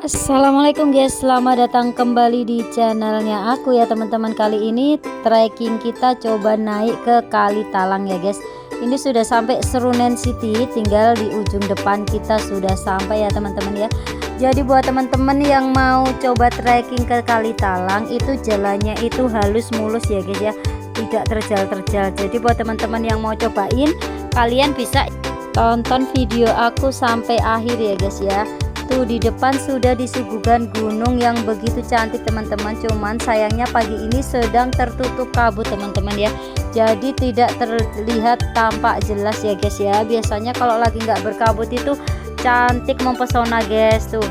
Assalamualaikum guys, selamat datang kembali di channelnya aku ya teman-teman. Kali ini trekking kita coba naik ke Kali Talang ya guys. Ini sudah sampai Serunen City, tinggal di ujung depan kita sudah sampai ya teman-teman ya. Jadi buat teman-teman yang mau coba trekking ke Kali Talang, itu jalannya itu halus mulus ya guys ya, tidak terjal-terjal. Jadi buat teman-teman yang mau cobain, kalian bisa tonton video aku sampai akhir ya guys ya. Tuh di depan sudah disuguhkan gunung yang begitu cantik teman-teman, cuman sayangnya pagi ini sedang tertutup kabut teman-teman ya, jadi tidak terlihat tampak jelas ya guys ya. Biasanya kalau lagi nggak berkabut itu cantik mempesona guys. Tuh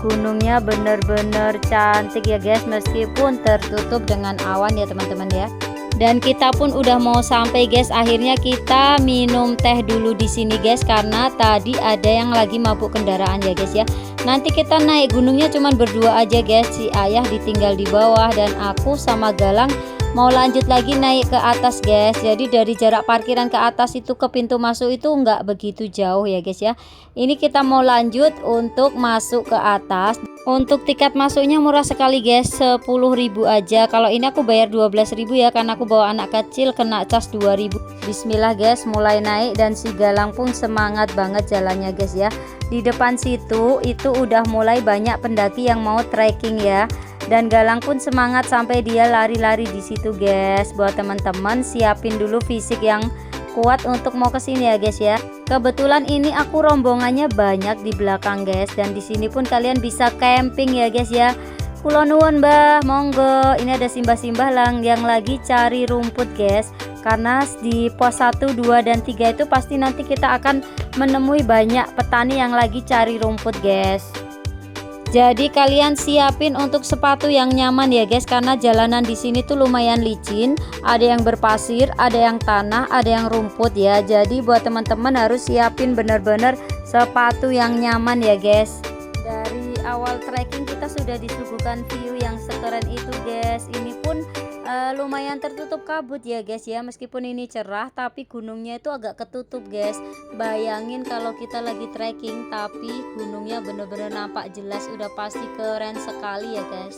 gunungnya bener-bener cantik ya guys, meskipun tertutup dengan awan ya teman-teman ya. Dan kita pun udah mau sampai guys. Akhirnya kita minum teh dulu di sini guys, karena tadi ada yang lagi mabuk kendaraan ya guys ya. Nanti kita naik gunungnya cuman berdua aja guys, si ayah ditinggal di bawah dan aku sama Galang mau lanjut lagi naik ke atas guys. Jadi dari jarak parkiran ke atas itu ke pintu masuk itu nggak begitu jauh ya guys ya. Ini kita mau lanjut untuk masuk ke atas. Untuk tiket masuknya murah sekali guys, 10.000 aja. Kalau ini aku bayar 12.000 ya, karena aku bawa anak kecil, kena cas 2.000. Bismillah guys, mulai naik dan si Galang pun semangat banget jalannya guys ya. Di depan situ itu udah mulai banyak pendaki yang mau trekking ya. Dan Galang pun semangat sampai dia lari-lari di situ guys. Buat teman-teman siapin dulu fisik yang kuat untuk mau kesini ya guys ya. Kebetulan ini aku rombongannya banyak di belakang guys, dan di sini pun kalian bisa camping ya guys ya. Kula nuwun mbah, monggo. Ini ada simbah-simbah yang lagi cari rumput guys, karena di pos 1, 2, dan 3 itu pasti nanti kita akan menemui banyak petani yang lagi cari rumput guys. Jadi kalian siapin untuk sepatu yang nyaman ya guys, karena jalanan di sini tuh lumayan licin, ada yang berpasir, ada yang tanah, ada yang rumput ya. Jadi buat teman-teman harus siapin bener-bener sepatu yang nyaman ya guys. Dari awal trekking kita sudah disuguhkan view yang sekeren itu guys. Ini pun lumayan tertutup kabut ya guys ya, meskipun ini cerah tapi gunungnya itu agak ketutup guys. Bayangin kalau kita lagi trekking tapi gunungnya bener-bener nampak jelas, udah pasti keren sekali ya guys.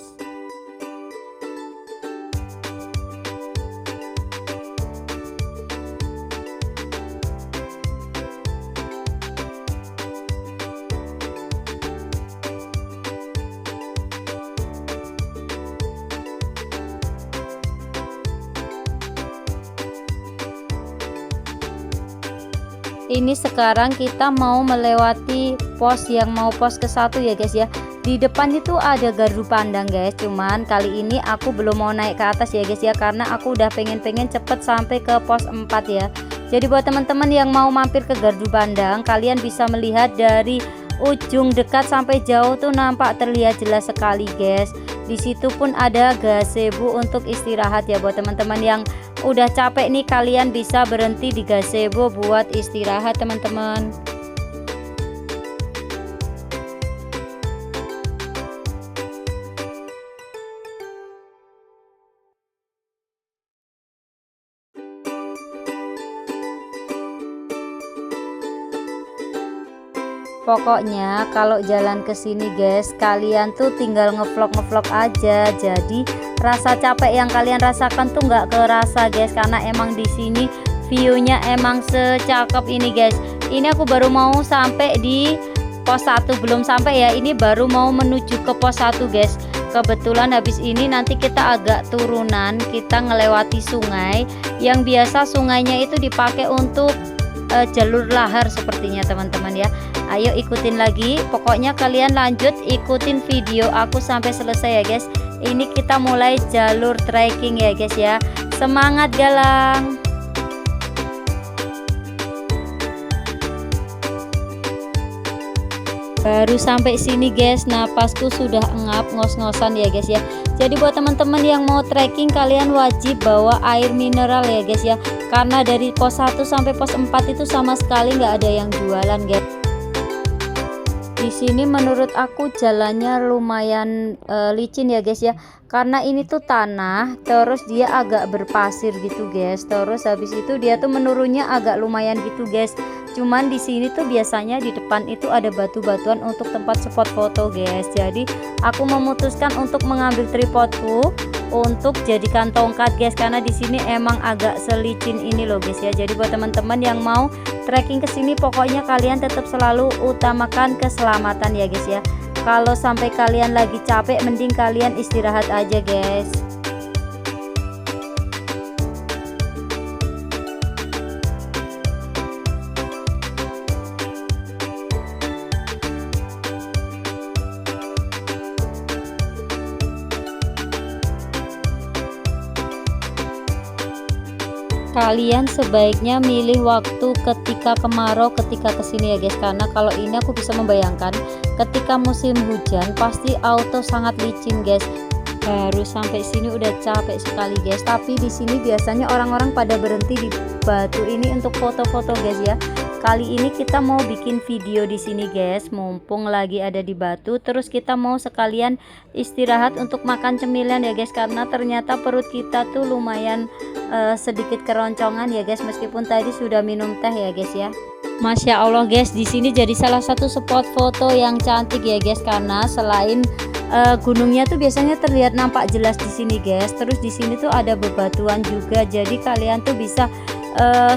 Ini sekarang kita mau melewati pos yang mau pos ke 1 ya guys ya. Di depan itu ada gardu pandang guys, cuman kali ini aku belum mau naik ke atas ya guys ya, karena aku udah pengen cepet sampai ke pos 4 ya. Jadi buat teman-teman yang mau mampir ke gardu pandang, kalian bisa melihat dari ujung dekat sampai jauh tuh nampak terlihat jelas sekali guys. Di situ pun ada gazebo untuk istirahat ya. Buat teman-teman yang udah capek nih, kalian bisa berhenti di gazebo buat istirahat teman-teman. Pokoknya kalau jalan ke sini guys, kalian tuh tinggal ngevlog aja. Jadi rasa capek yang kalian rasakan tuh nggak kerasa guys, karena emang di sini viewnya emang secakep ini guys. Ini aku baru mau sampai di pos 1, belum sampai ya, ini baru mau menuju ke pos 1 guys. Kebetulan habis ini nanti kita agak turunan, kita ngelewati sungai yang biasa sungainya itu dipakai untuk jalur lahar sepertinya teman-teman ya. Ayo ikutin lagi, pokoknya kalian lanjut ikutin video aku sampai selesai ya guys. Ini kita mulai jalur trekking ya guys ya. Semangat Galang. Baru sampai sini guys, napasku sudah engap ngos-ngosan ya guys ya. Jadi buat teman-teman yang mau trekking, kalian wajib bawa air mineral ya guys ya, karena dari pos 1 sampai pos 4 itu sama sekali nggak ada yang jualan guys. Di sini menurut aku jalannya lumayan licin ya guys ya, karena ini tuh tanah, terus dia agak berpasir gitu guys. Terus habis itu dia tuh menurunnya agak lumayan gitu guys. Cuman di sini tuh biasanya di depan itu ada batu-batuan untuk tempat spot foto guys. Jadi aku memutuskan untuk mengambil tripodku untuk jadikan tongkat guys, karena di sini emang agak selicin ini loh guys ya. Jadi buat teman-teman yang mau trekking ke sini, pokoknya kalian tetap selalu utamakan keselamatan ya guys ya. Kalau sampai kalian lagi capek, mending kalian istirahat aja guys. Kalian sebaiknya milih waktu ketika kemarau ketika kesini ya guys, karena kalau ini aku bisa membayangkan ketika musim hujan pasti auto sangat licin guys. Baru sampai sini udah capek sekali guys, tapi di sini biasanya orang-orang pada berhenti di batu ini untuk foto-foto guys ya. Kali ini kita mau bikin video di sini guys, mumpung lagi ada di batu, terus kita mau sekalian istirahat untuk makan cemilan ya guys, karena ternyata perut kita tuh lumayan sedikit keroncongan ya guys, meskipun tadi sudah minum teh ya guys ya. Masya Allah guys, di sini jadi salah satu spot foto yang cantik ya guys, karena selain gunungnya tuh biasanya terlihat nampak jelas di sini guys, terus di sini tuh ada bebatuan juga, jadi kalian tuh bisa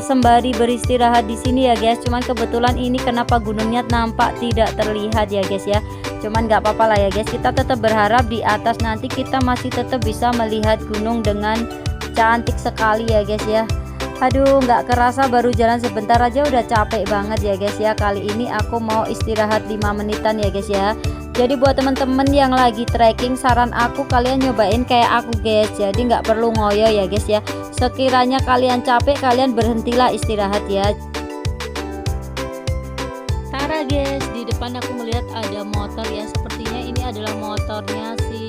sembari beristirahat di sini ya guys. Cuman kebetulan ini kenapa gunungnya nampak tidak terlihat ya guys ya, cuman nggak apa-apa lah ya guys, kita tetap berharap di atas nanti kita masih tetap bisa melihat gunung dengan cantik sekali ya guys ya. Aduh, nggak kerasa baru jalan sebentar aja udah capek banget ya guys ya. Kali ini aku mau istirahat 5 menitan ya guys ya. Jadi buat temen-temen yang lagi trekking, saran aku kalian nyobain kayak aku guys, jadi nggak perlu ngoyo ya guys ya. Sekiranya kalian capek, kalian berhentilah istirahat ya. Tara guys, di depan aku melihat ada motor ya, sepertinya ini adalah motornya si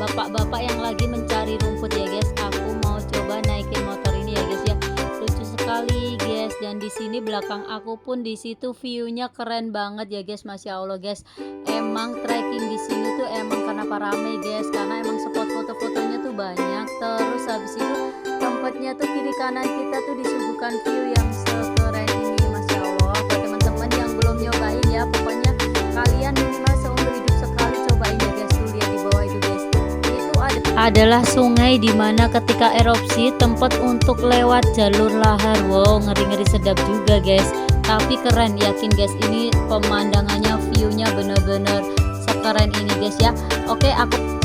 bapak-bapak yang lagi mencari rumput ya guys. Aku mau coba naikin motor ini ya guys ya. Lucu sekali guys, dan di sini belakang aku pun di situ view-nya keren banget ya guys. Masya Allah guys, emang trekking di sini tuh emang kenapa rame guys, karena emang spot foto-fotonya tuh banyak. Terus habis itu tempatnya tuh kiri kanan kita tuh disuguhkan view yang sekeren ini. Masya Allah, buat teman-teman yang belum nyobain ya, pokoknya kalian minimal seumur hidup sekali cobain ya guys. Tuh lihat di bawah itu guys, itu adalah sungai dimana ketika erupsi tempat untuk lewat jalur lahar. Wow, ngeri-ngeri sedap juga guys, tapi keren, yakin guys, ini pemandangannya, view-nya bener-bener sekeren ini guys ya. Oke,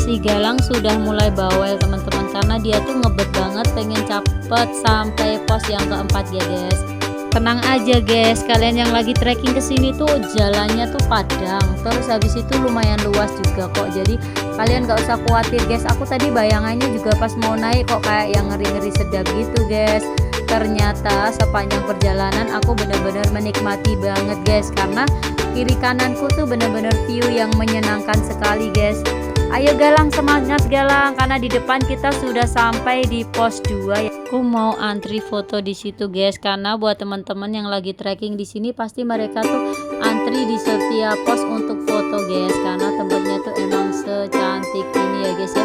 si Galang sudah mulai bawel teman-teman, karena dia tuh ngebet banget pengen cepet sampai pos yang keempat ya guys. Tenang aja guys, kalian yang lagi trekking ke sini tuh jalannya tuh padang, terus habis itu lumayan luas juga kok, jadi kalian gak usah khawatir guys. Aku tadi bayangannya juga pas mau naik kok kayak yang ngeri-ngeri sedap gitu guys. Ternyata sepanjang perjalanan aku benar-benar menikmati banget guys, karena kiri kananku tuh benar-benar view yang menyenangkan sekali guys. Ayo Galang, semangat Galang, karena di depan kita sudah sampai di pos 2 ya. Aku mau antri foto di situ guys, karena buat teman-teman yang lagi trekking di sini pasti mereka tuh antri di setiap pos untuk foto guys, karena tempatnya tuh emang secantik ini ya guys ya.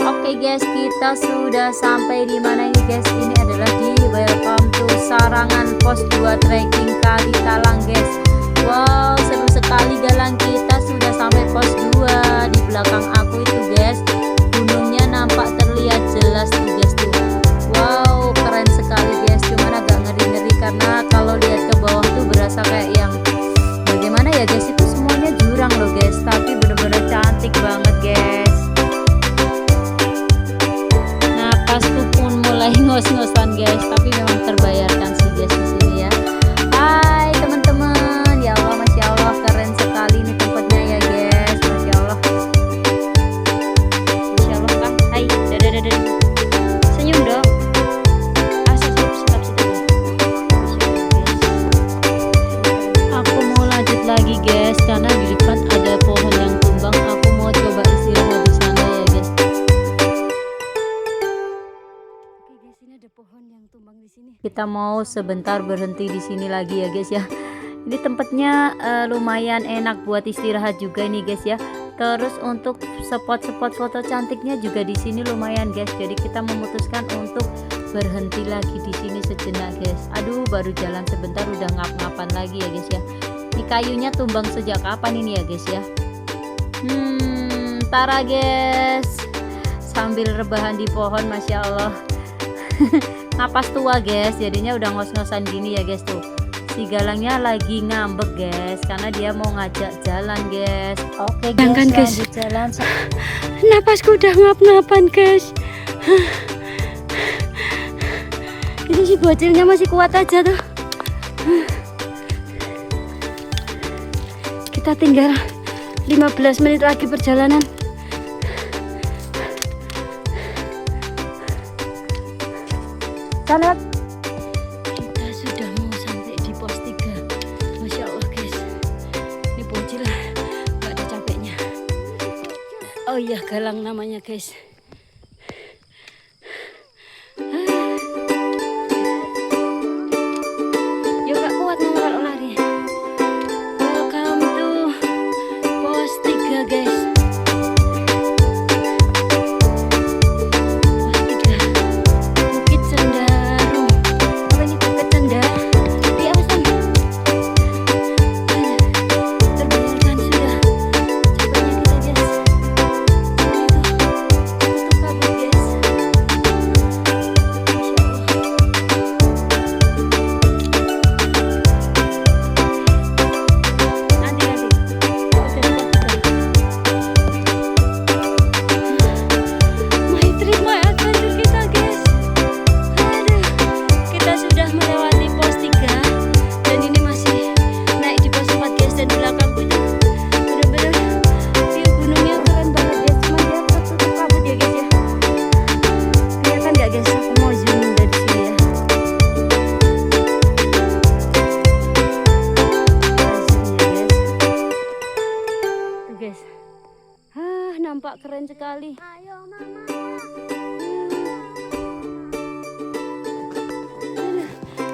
Oke guys, kita sudah sampai di mana ini guys? Ini adalah di welcome to Sarangan pos 2 trekking Kali Talang guys. Wow, seru sekali Galang, kita sudah sampai pos 2. Di belakang aku itu guys, gunungnya nampak terlihat jelas tuh guys tuh. Wow, keren sekali guys, cuman agak ngeri-ngeri karena kalau lihat ke bawah tuh berasa kayak yang bagaimana ya guys, itu semuanya jurang loh guys, tapi bener-bener cantik banget guys. Napasku pun mulai ngos-ngosan guys, tapi memang terbayarkan sih guys di sini ya. Hai teman-teman, ya Allah, masya Allah, keren sekali nih tempatnya ya guys, masya Allah. Masya Allah kan, hai, dadah, senyum dong. Aku mau lanjut lagi guys, karena di depan ada pohon yang tumbang. Aku mau coba istirahat di sana ya guys. Oke guys, ini ada pohon yang tumbang di sini. Kita mau sebentar berhenti di sini lagi ya guys ya. Ini tempatnya lumayan enak buat istirahat juga ini guys ya. Terus untuk spot-spot foto cantiknya juga di sini lumayan guys. Jadi kita memutuskan untuk berhenti lagi di sini sejenak guys. Aduh, baru jalan sebentar udah ngap-ngapan lagi ya guys ya. Ini kayunya tumbang sejak kapan ini ya guys ya. Tara guys, sambil rebahan di pohon, masya Allah. Napas tua guys, jadinya udah ngos-ngosan gini ya guys tuh. Si galangnya lagi ngambek guys, karena dia mau ngajak jalan guys. Oke guys, lanjut jalan. Napasku udah ngap-ngapan guys. Ini si bocilnya masih kuat aja tuh. Kita tinggal 15 menit lagi perjalanan. Sangat. Kita sudah mau sampai di pos 3. Masya Allah guys, ini bocil nggak ada capeknya. Oh iya, Galang namanya guys. Yuk gak kuat mau kalau lari. Welcome to pos 3 guys. Nampak keren sekali. Ayo mama.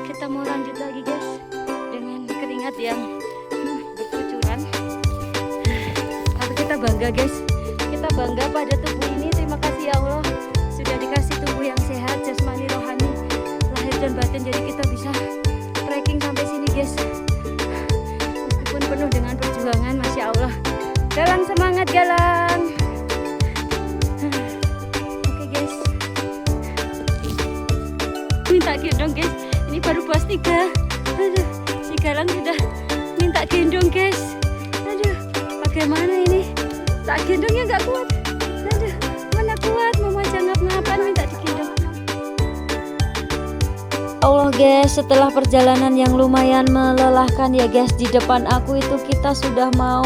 Kita mau lanjut lagi guys, dengan keringat yang berkucuran. Tapi kita bangga guys, kita bangga pada tubuh ini. Terima kasih ya Allah, sudah dikasih tubuh yang sehat, jasmani, rohani, lahir dan batin. Jadi kita bisa trekking sampai sini guys, meskipun penuh dengan perjuangan. Masya Allah. Galang, semangat Galang. Oke guys, minta gendong guys. Ini baru pos 3. Aduh, si Galang sudah minta gendong guys. Aduh, bagaimana ini? Tak gendongnya nggak kuat. Aduh, mana kuat, mau aja ngap-ngapan minta digendong. Allah guys, setelah perjalanan yang lumayan melelahkan ya guys, di depan aku itu kita sudah mau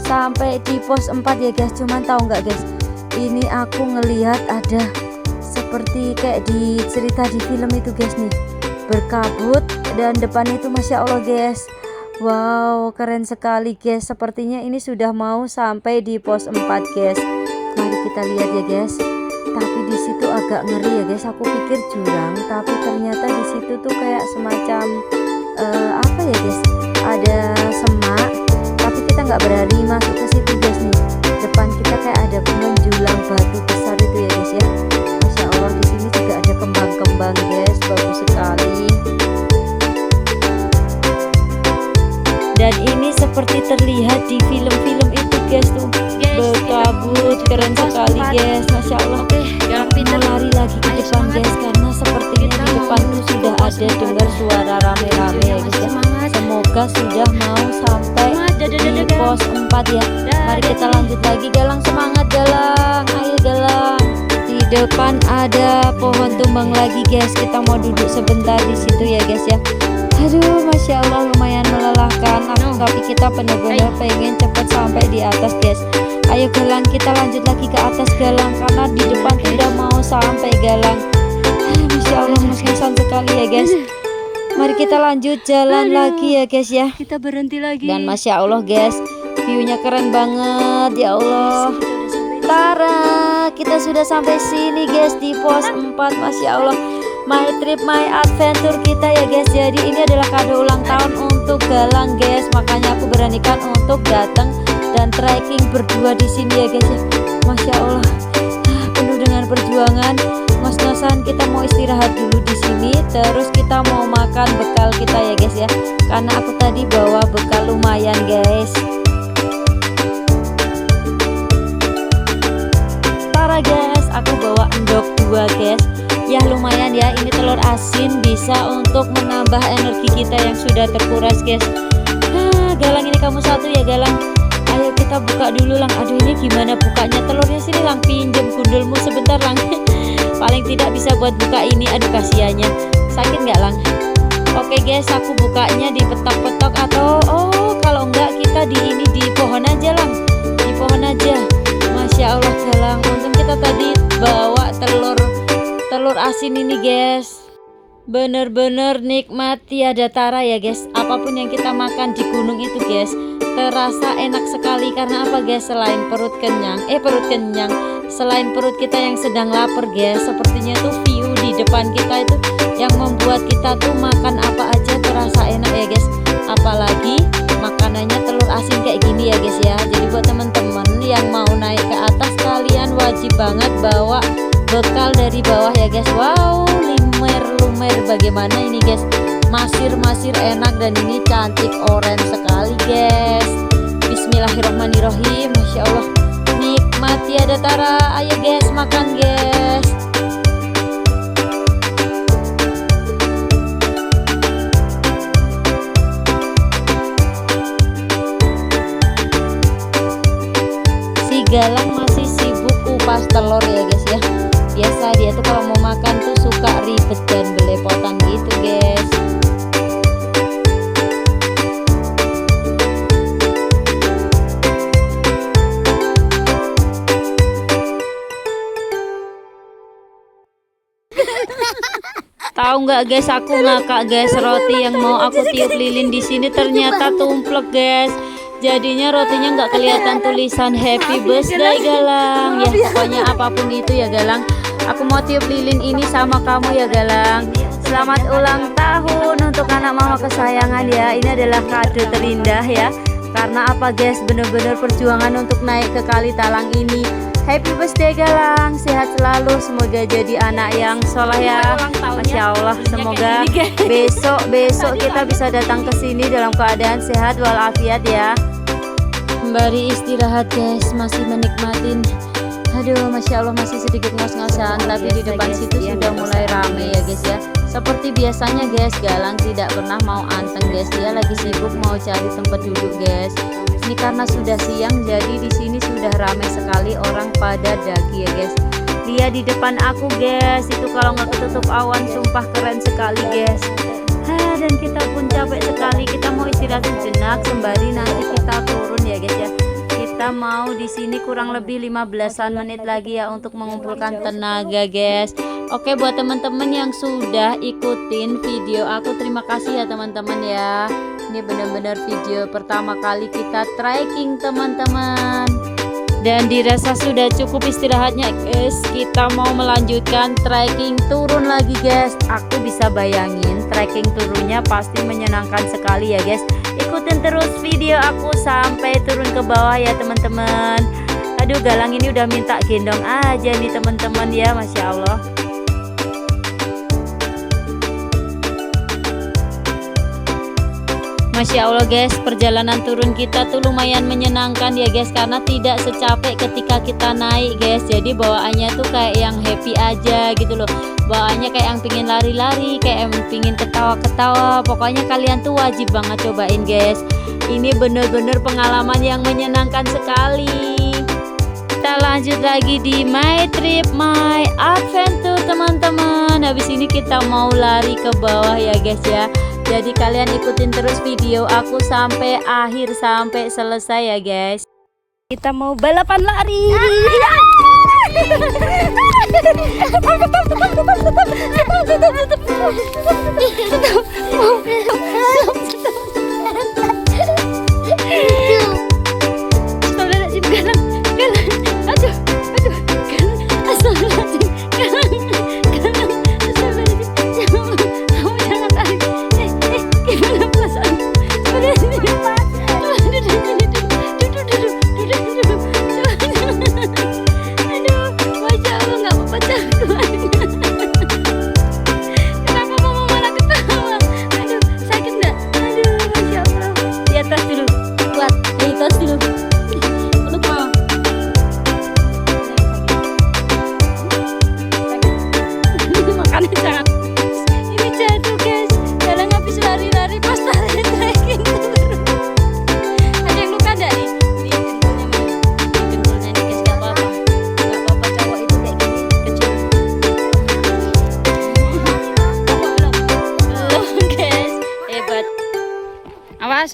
sampai di pos 4 ya guys. Cuman tahu nggak guys, ini aku ngelihat ada seperti kayak di cerita di film itu guys nih, berkabut dan depan itu masya Allah guys. Wow, keren sekali guys. Sepertinya ini sudah mau sampai di pos 4 guys. Mari kita lihat ya guys. Tapi di situ agak ngeri ya guys. Aku pikir jurang, tapi ternyata di situ tuh kayak semacam apa ya guys? Ada semak. Tapi kita nggak berani masuk ke situ guys nih. Depan kita kayak ada menjulang batu besar itu ya guys ya. Masya Allah, di sini juga ada kembang-kembang guys, bagus sekali. Dan ini seperti terlihat di film-film itu guys tuh, berkabut, keren sekali guys, masya Allah. Aku mau lari lagi ke depan guys, karena sepertinya di depan tuh sudah ada dengar suara rame-rame ya guys ya. Semoga sudah mau sampai di pos 4 ya. Mari kita lanjut lagi. Galang, semangat Galang, ayo Galang. Di depan ada pohon tumbang lagi guys, kita mau duduk sebentar di situ ya guys ya. Aduh, masya Allah, lumayan melelahkan. Tapi kita benar-benar pengen cepet sampai di atas guys. Ayo Galang, kita lanjut lagi ke atas Galang, karena di depan tidak mau sampai Galang. Masya Allah, ngos-ngosan sekali ya guys. Mari kita lanjut jalan lagi ya guys ya. Kita berhenti lagi. Dan masya Allah guys, viewnya keren banget ya Allah. Tara, kita sudah sampai sini guys di pos 4. Masya Allah, My Trip My Adventure kita ya guys. Jadi ini adalah kado ulang tahun untuk Galang guys, makanya aku beranikan untuk datang dan trekking berdua di sini ya guys ya. Masya Allah, penuh dengan perjuangan. Ngos-ngosan kita mau istirahat dulu di sini, terus kita mau makan bekal kita ya guys ya. Karena aku tadi bawa bekal lumayan guys. Tara guys, aku bawa endok 2 guys. Ya lumayan ya, ini telur asin bisa untuk menambah energi kita yang sudah terkuras guys. Galang, ini kamu satu ya Galang. Ayo kita buka dulu Lang. Aduh, ini gimana bukanya telurnya? Sini Lang, pinjem gundulmu sebentar Lang. Paling tidak bisa buat buka ini. Aduh kasihannya. Sakit nggak Lang? Oke guys, aku bukanya di petok-petok atau kalau enggak kita di pohon aja Lang. Di pohon aja. Masya Allah Galang, untung kita tadi bawa telur asin ini guys. Bener-bener nikmat tiada tara ya guys. Apapun yang kita makan di gunung itu guys, terasa enak sekali. Karena apa guys? Selain perut kenyang, selain perut kita yang sedang lapar guys, sepertinya tuh view di depan kita itu yang membuat kita tuh makan apa aja terasa enak ya guys. Apalagi makanannya telur asin kayak gini ya guys ya. Jadi buat teman-teman yang mau naik ke atas, kalian wajib banget bawa bekal dari bawah ya guys. Wow, lumer bagaimana ini guys, masir enak dan ini cantik orange sekali guys. Bismillahirrahmanirrahim. Masya Allah, nikmat tiada tara. Ayo guys, makan guys. Si Galang masih sibuk kupas telur ya guys ya. Biasa dia tuh kalau mau makan tuh suka ribet dan belepotan gitu guys. Tahu nggak guys, aku ngakak guys, roti yang mau aku tiup lilin di sini ternyata tumplek guys. Jadinya rotinya nggak kelihatan tulisan Happy Birthday Galang. Ya pokoknya apapun itu ya Galang, aku mau tiup lilin ini sama kamu ya Galang. Selamat ulang tahun untuk anak mama kesayangan ya. Ini adalah kado terindah ya. Karena apa guys, bener-bener perjuangan untuk naik ke Kali Talang ini. Happy birthday Galang, sehat selalu, semoga jadi anak yang soleh ya. Masya Allah, semoga besok kita bisa datang ke sini dalam keadaan sehat walafiat ya. Kembali istirahat guys, masih menikmatin. Aduh, Masya Allah masih sedikit ngos-ngosan, tapi di depan situ sudah mulai rame ya guys ya. Seperti biasanya guys, Galang tidak pernah mau anteng guys, dia lagi sibuk mau cari tempat duduk guys. Ini karena sudah siang, jadi di sini sudah ramai sekali orang pada daki ya guys. Dia di depan aku guys, itu kalau nggak ketutup awan sumpah keren sekali guys. Dan kita pun capek sekali, kita mau istirahat sejenak sembari nanti kita turun ya guys ya. Kita mau di sini kurang lebih 15-an menit lagi ya untuk mengumpulkan tenaga guys. Oke, buat teman-teman yang sudah ikutin video aku, terima kasih ya teman-teman ya. Ini benar-benar video pertama kali kita trekking teman-teman. Dan dirasa sudah cukup istirahatnya guys. Kita mau melanjutkan trekking turun lagi guys. Aku bisa bayangin trekking turunnya pasti menyenangkan sekali ya guys. Ikutin terus video aku sampai turun ke bawah ya teman-teman. Aduh, Galang ini udah minta gendong aja nih teman-teman ya, Masya Allah. Masya Allah guys, perjalanan turun kita tuh lumayan menyenangkan ya guys, karena tidak secapek ketika kita naik guys. Jadi bawaannya tuh kayak yang happy aja gitu loh. Bawaannya kayak yang pingin lari-lari, kayak yang pingin ketawa-ketawa. Pokoknya kalian tuh wajib banget cobain guys. Ini bener-bener pengalaman yang menyenangkan sekali. Kita lanjut lagi di My Trip My Adventure teman-teman. Habis ini kita mau lari ke bawah ya guys ya. Jadi kalian ikutin terus video aku sampai akhir, sampai selesai ya guys. Kita mau balapan lari.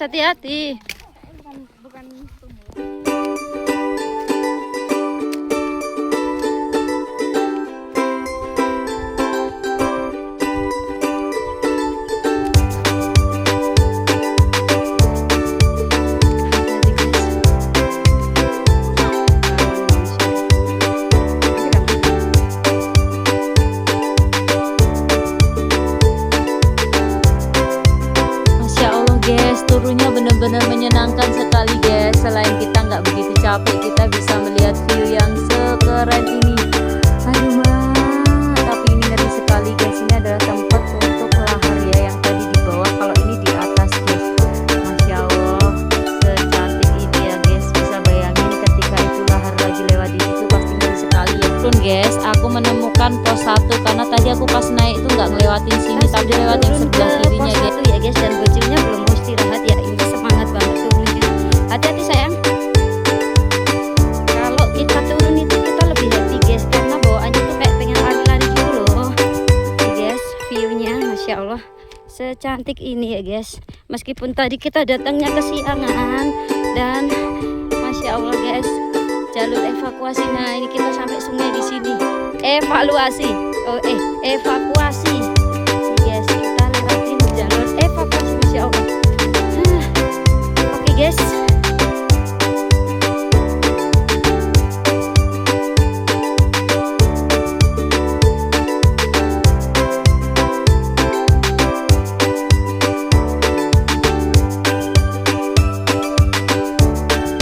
hati-hati. Bukan Masya Allah guys, turunnya benar-benar menyenangkan sekali guys. Selain kita nggak begitu capek, kita bisa melihat view yang sekeren ini. Aduh mah, tapi ini ngeri sekali guys. Ini adalah tempat untuk lahar ya, yang tadi di bawah, kalau ini di atas guys. Masya Allah, secantik ini ya guys. Bisa bayangin ketika itu lahar lagi lewat di situ, pasti ngeri sekali ya. Turun guys, aku menemukan pos 1 karena tadi aku pas naik itu nggak ngelewatin sini, tapi lewatin sebelah kirinya guys. Ya guys, dan bocilnya belum mau istirahat ya. Ini semangat banget turunnya. Hati-hati sayang. Kalau kita turun itu kita lebih happy guys, karena bawaannya tuh kayak pengen lari-lari gitu loh. Oke guys, viewnya Masya Allah secantik ini ya guys. Meskipun tadi kita datangnya kesiangan, dan Masya Allah guys, jalur evakuasi. Nah ini kita sampai sungai di sini. Evaluasi. Evakuasi. Yes, kita lewatin jalur evakuasi. Masya Allah. Oke guys.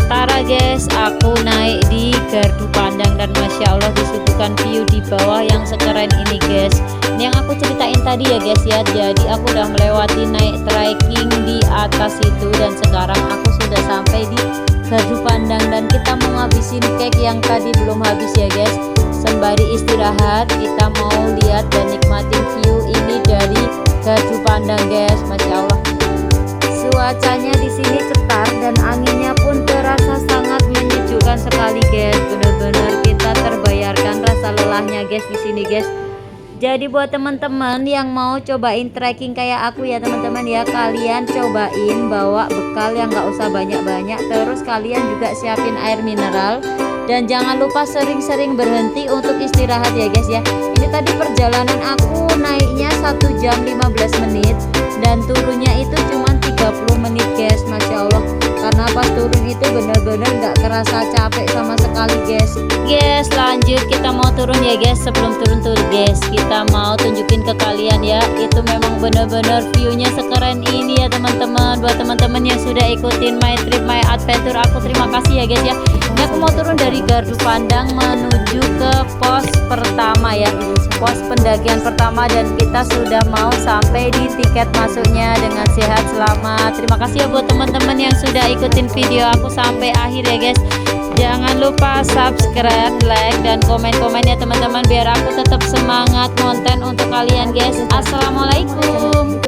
Tara guys, aku naik di gardu pandang dan Masya Allah disuguhkan view di bawah yang sekeren ini guys. Ini yang aku ceritain tadi ya guys ya. Jadi aku udah melewati naik trekking di atas itu, dan sekarang aku sudah sampai di gardu pandang dan kita mau ngabisin cake yang tadi belum habis ya guys. Sembari istirahat kita mau lihat dan nikmatin view ini dari gardu pandang guys. Masya Allah, cuacanya di sini cetar dan anginnya pun terasa sangat menyejukkan sekali guys. Benar-benar kita terbayarkan rasa lelahnya guys di sini guys. Jadi buat teman-teman yang mau cobain trekking kayak aku ya teman-teman ya, kalian cobain bawa bekal yang nggak usah banyak-banyak. Terus kalian juga siapin air mineral, dan jangan lupa sering-sering berhenti untuk istirahat ya guys ya. Ini tadi perjalanan aku naiknya 1 jam 15 menit dan turunnya itu cuma 30 menit guys. Masya Allah, karena pas turun itu benar-benar nggak kerasa capek sama sekali guys. Guys, lanjut kita mau turun ya guys. Sebelum turun tuh guys, kita mau tunjukin ke kalian ya, itu memang benar-benar viewnya sekeren ini ya teman-teman. Buat teman-teman yang sudah ikutin my trip my adventure, aku terima kasih ya guys ya. Ini aku mau turun dari gardu pandang menuju ke pos pertama ya, pos pendakian pertama, dan kita sudah mau sampai di tiket masuknya dengan sehat selamat. Terima kasih ya buat teman-teman yang sudah ikutin video aku sampai akhir ya guys. Jangan lupa subscribe, like, dan komen-komen ya teman-teman, biar aku tetap semangat konten untuk kalian guys. Assalamualaikum.